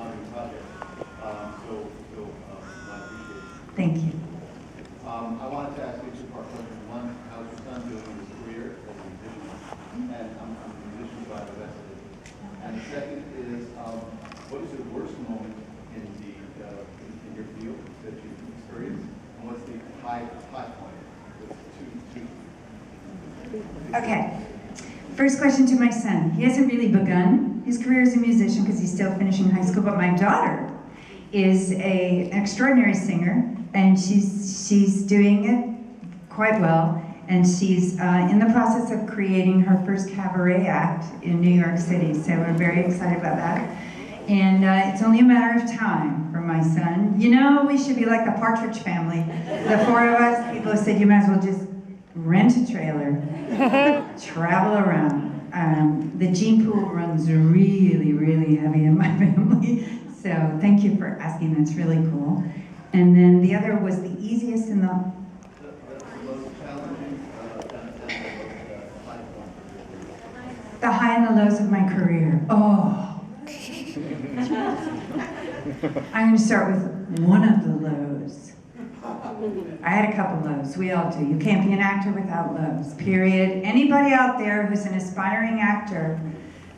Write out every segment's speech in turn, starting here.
challenging project. My appreciation. Thank you. I wanted to ask you a two-part question. One, how's your son doing in his career as a musician? And I'm a musician by the rest of it. And the second is, what is your worst moment in your field that you've experienced? And what's the high point? Two. Okay. First question to my son. He hasn't really begun his career as a musician because he's still finishing high school, but my daughter is an extraordinary singer, and she's doing it quite well, and she's in the process of creating her first cabaret act in New York City, so we're very excited about that. And it's only a matter of time for my son. You know, we should be like the Partridge Family. The four of us, people have said you might as well just rent a trailer, travel around. The gene pool runs really, really heavy in my family. So thank you for asking, that's really cool. And then the other was the easiest in the... most challenging, The high and the lows of my career. Oh. I'm gonna start with one of the lows. I had a couple lows, we all do. You can't be an actor without lows, period. Anybody out there who's an aspiring actor,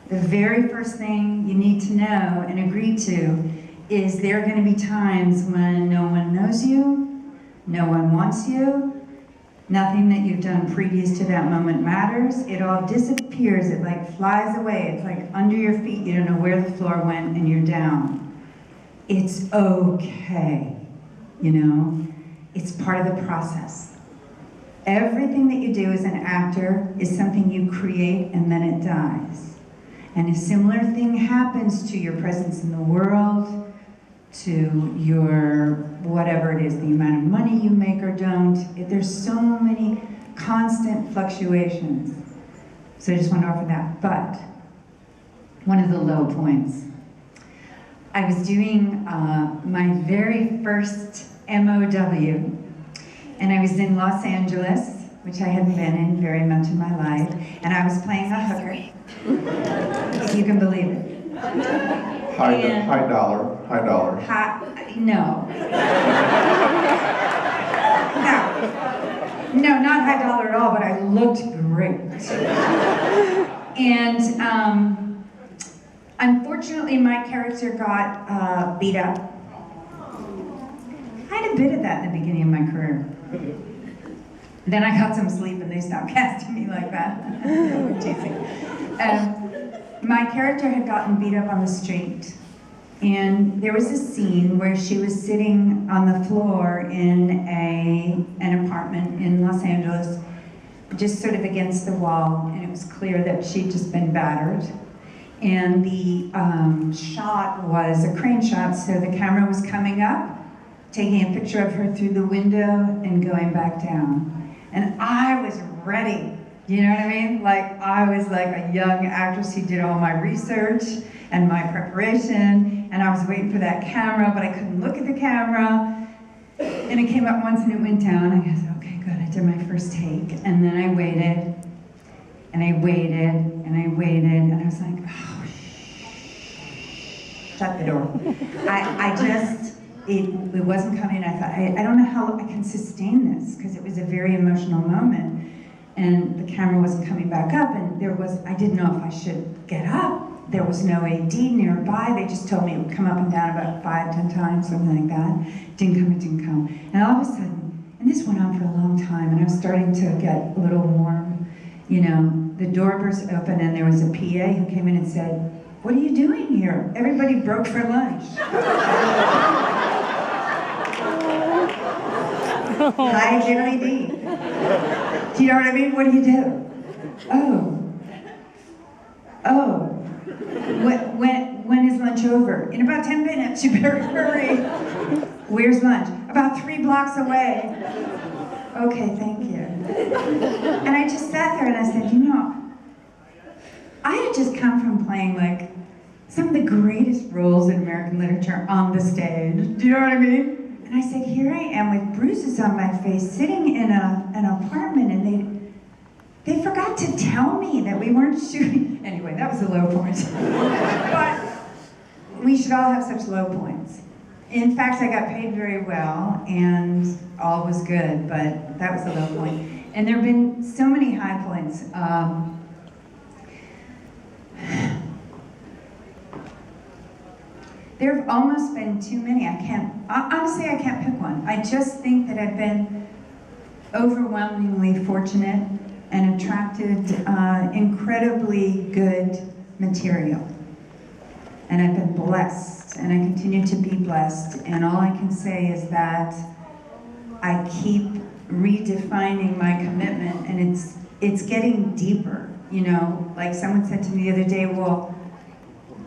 the very first thing you need to know and agree to is there are going to be times when no one knows you, no one wants you, nothing that you've done previous to that moment matters. It all disappears, it like flies away. It's like under your feet, you don't know where the floor went and you're down. It's okay, you know? It's part of the process. Everything that you do as an actor is something you create and then it dies. And a similar thing happens to your presence in the world, to your whatever it is, the amount of money you make or don't. There's so many constant fluctuations. So I just want to offer that. But one of the low points, I was doing my very first MOW, and I was in Los Angeles, which I hadn't been in very much in my life, and I was playing a hooker, if you can believe it. High dollar. No. No, not high dollar at all, but I looked great. And unfortunately, my character got beat up. I had a bit of that in the beginning of my career. Then I got some sleep and they stopped casting me like that. They were teasing. My character had gotten beat up on the street. And there was a scene where she was sitting on the floor in an apartment in Los Angeles, just sort of against the wall, and it was clear that she'd just been battered. And the shot was a crane shot, so the camera was coming up, taking a picture of her through the window and going back down. And I was ready, you know what I mean? Like, I was like a young actress who did all my research and my preparation, and I was waiting for that camera, but I couldn't look at the camera. And it came up once and it went down. I guess, okay, good, I did my first take. And then I waited, and I waited, and I waited, and I was like, oh, shut the door. It wasn't coming. I thought, I don't know how I can sustain this, because it was a very emotional moment. And the camera wasn't coming back up, and I didn't know if I should get up. There was no AD nearby. They just told me it would come up and down about 5-10 times, something like that. Didn't come. And all of a sudden, and this went on for a long time, and I was starting to get a little warm. You know, the door burst open, and there was a PA who came in and said, "What are you doing here? Everybody broke for lunch." Hi, Jerry D. Do you know what I mean? What do you do? Oh. When is lunch over? In about 10 minutes, you better hurry. Where's lunch? About 3 blocks away. Okay, thank you. And I just sat there and I said, you know, I had just come from playing like some of the greatest roles in American literature on the stage. Do you know what I mean? And I said, here I am with bruises on my face, sitting in an apartment, and they forgot to tell me that we weren't shooting. Anyway, that was a low point. But we should all have such low points. In fact, I got paid very well and all was good, but that was a low point. And there have been so many high points. There have almost been too many. Honestly, I can't pick one. I just think that I've been overwhelmingly fortunate and attracted incredibly good material. And I've been blessed, and I continue to be blessed. And all I can say is that I keep redefining my commitment, and it's getting deeper. You know, like someone said to me the other day, well,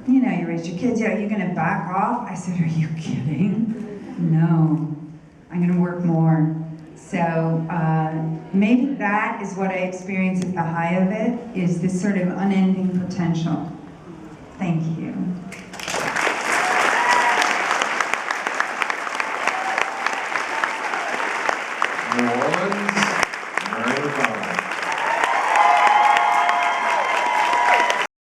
you know, you raised your kids, are you gonna back off? I said, are you kidding? No, I'm gonna work more. So maybe that is what I experience at the high of it, is this sort of unending potential. Thank you. New Orleans, 9 to 5.